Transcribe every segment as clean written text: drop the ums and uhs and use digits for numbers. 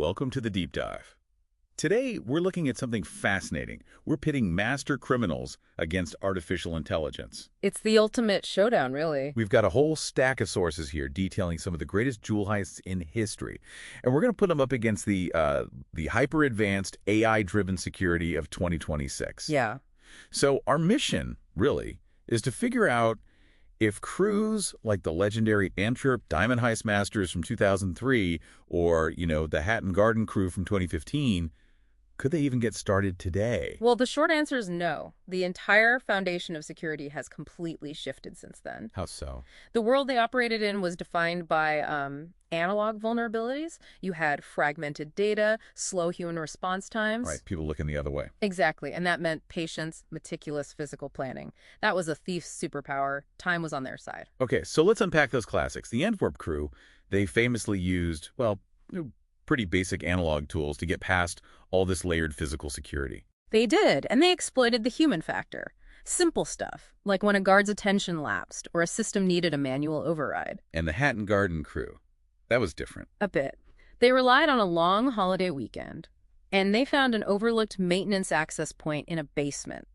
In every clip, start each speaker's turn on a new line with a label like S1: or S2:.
S1: welcome to the Deep Dive. Today, we're looking at something fascinating. We're pitting master criminals against artificial intelligence.
S2: It's the ultimate showdown, really.
S1: We've got a whole stack of sources here detailing some of the greatest jewel heists in history. And we're going to put them up against the hyper-advanced AI-driven security of 2026.
S2: Yeah.
S1: So our mission, really, is to figure out if crews like the legendary Antwerp Diamond Heist masters from 2003 or, the Hatton Garden crew from 2015, could they even get started today?
S2: Well, the short answer is no. The entire foundation of security has completely shifted since then.
S1: How so?
S2: The world they operated in was defined by analog vulnerabilities. You had fragmented data, slow human response times.
S1: Right, people looking the other way.
S2: Exactly, and that meant patience, meticulous physical planning. That was a thief's superpower. Time was on their side.
S1: Okay, so let's unpack those classics. The Antwerp crew, they famously used, pretty basic analog tools to get past all this layered physical security.
S2: They did, and they exploited the human factor. Simple stuff, like when a guard's attention lapsed or a system needed a manual override.
S1: And the Hatton Garden crew, that was different.
S2: A bit. They relied on a long holiday weekend, and they found an overlooked maintenance access point in a basement.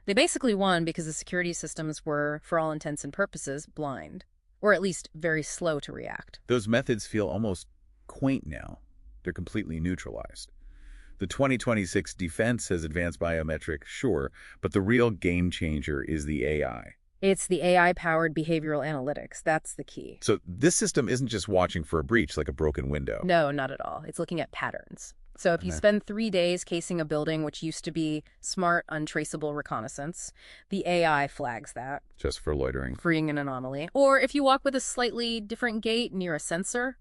S2: They basically won because the security systems were, for all intents and purposes, blind, or at least very slow to react.
S1: Those methods feel almost quaint now. They're completely neutralized. The 2026 defense has advanced biometric, sure, but the real game changer is the AI.
S2: It's the AI-powered behavioral analytics. That's the key.
S1: So this system isn't just watching for a breach like a broken window.
S2: No, not at all. It's looking at patterns. So if you spend 3 days casing a building, which used to be smart, untraceable reconnaissance, the AI flags that.
S1: Just for loitering.
S2: Freeing an anomaly. Or if you walk with a slightly different gait near a sensor,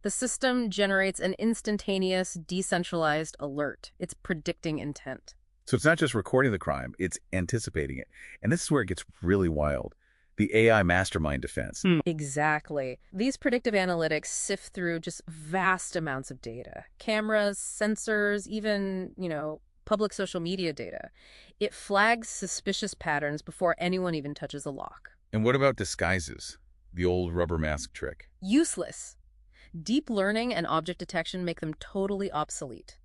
S2: the system generates an instantaneous, decentralized alert. It's predicting intent.
S1: So it's not just recording the crime, it's anticipating it. And this is where it gets really wild. The AI mastermind defense.
S2: Exactly. These predictive analytics sift through just vast amounts of data. Cameras, sensors, even, public social media data. It flags suspicious patterns before anyone even touches a lock.
S1: And what about disguises? The old rubber mask trick.
S2: Useless. Deep learning and object detection make them totally obsolete.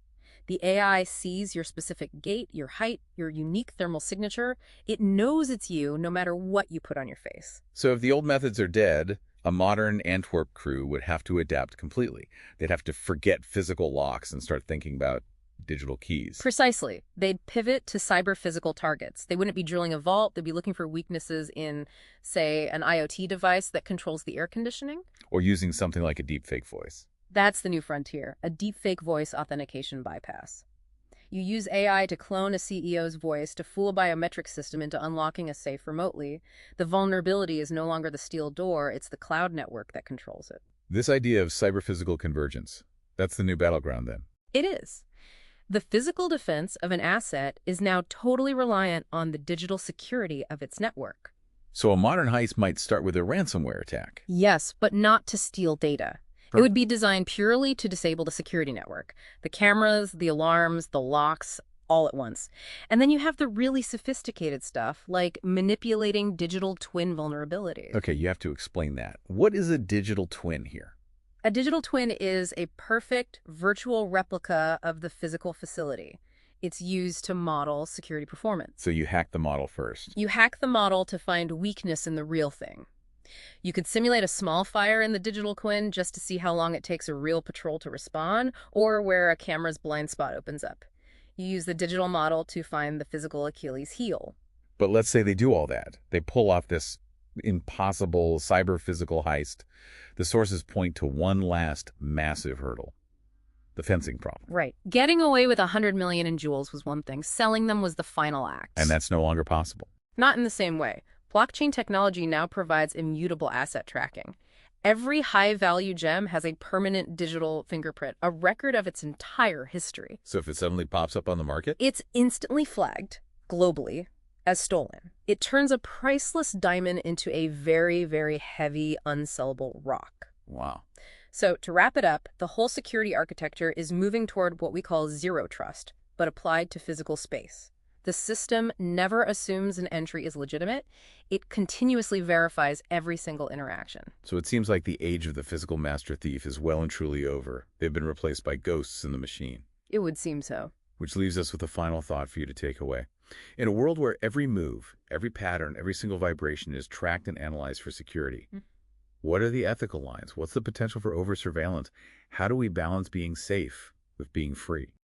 S2: The AI sees your specific gait, your height, your unique thermal signature. It knows it's you no matter what you put on your face.
S1: So if the old methods are dead, a modern Antwerp crew would have to adapt completely. They'd have to forget physical locks and start thinking about digital keys.
S2: Precisely. They'd pivot to cyber-physical targets. They wouldn't be drilling a vault. They'd be looking for weaknesses in, say, an IoT device that controls the air conditioning.
S1: Or using something like a deepfake voice.
S2: That's the new frontier, a deepfake voice authentication bypass. You use AI to clone a CEO's voice to fool a biometric system into unlocking a safe remotely. The vulnerability is no longer the steel door, it's the cloud network that controls it.
S1: This idea of cyber-physical convergence, that's the new battleground then?
S2: It is. The physical defense of an asset is now totally reliant on the digital security of its network.
S1: So a modern heist might start with a ransomware attack.
S2: Yes, but not to steal data. It would be designed purely to disable the security network. The cameras, the alarms, the locks, all at once. And then you have the really sophisticated stuff, like manipulating digital twin vulnerabilities.
S1: Okay, you have to explain that. What is a digital twin here?
S2: A digital twin is a perfect virtual replica of the physical facility. It's used to model security performance.
S1: So you hack the model first.
S2: You hack the model to find weakness in the real thing. You could simulate a small fire in the digital twin just to see how long it takes a real patrol to respond, or where a camera's blind spot opens up. You use the digital model to find the physical Achilles heel.
S1: But let's say they do all that. They pull off this impossible cyber-physical heist. The sources point to one last massive hurdle. The fencing problem.
S2: Right. Getting away with 100 million in jewels was one thing. Selling them was the final act.
S1: And that's no longer possible.
S2: Not in the same way. Blockchain technology now provides immutable asset tracking. Every high-value gem has a permanent digital fingerprint, a record of its entire history.
S1: So if it suddenly pops up on the market?
S2: It's instantly flagged, globally, as stolen. It turns a priceless diamond into a very, very heavy, unsellable rock.
S1: Wow.
S2: So to wrap it up, the whole security architecture is moving toward what we call zero trust, but applied to physical space. The system never assumes an entry is legitimate. It continuously verifies every single interaction.
S1: So it seems like the age of the physical master thief is well and truly over. They've been replaced by ghosts in the machine.
S2: It would seem so.
S1: Which leaves us with a final thought for you to take away. In a world where every move, every pattern, every single vibration is tracked and analyzed for security, what are the ethical lines? What's the potential for over-surveillance? How do we balance being safe with being free?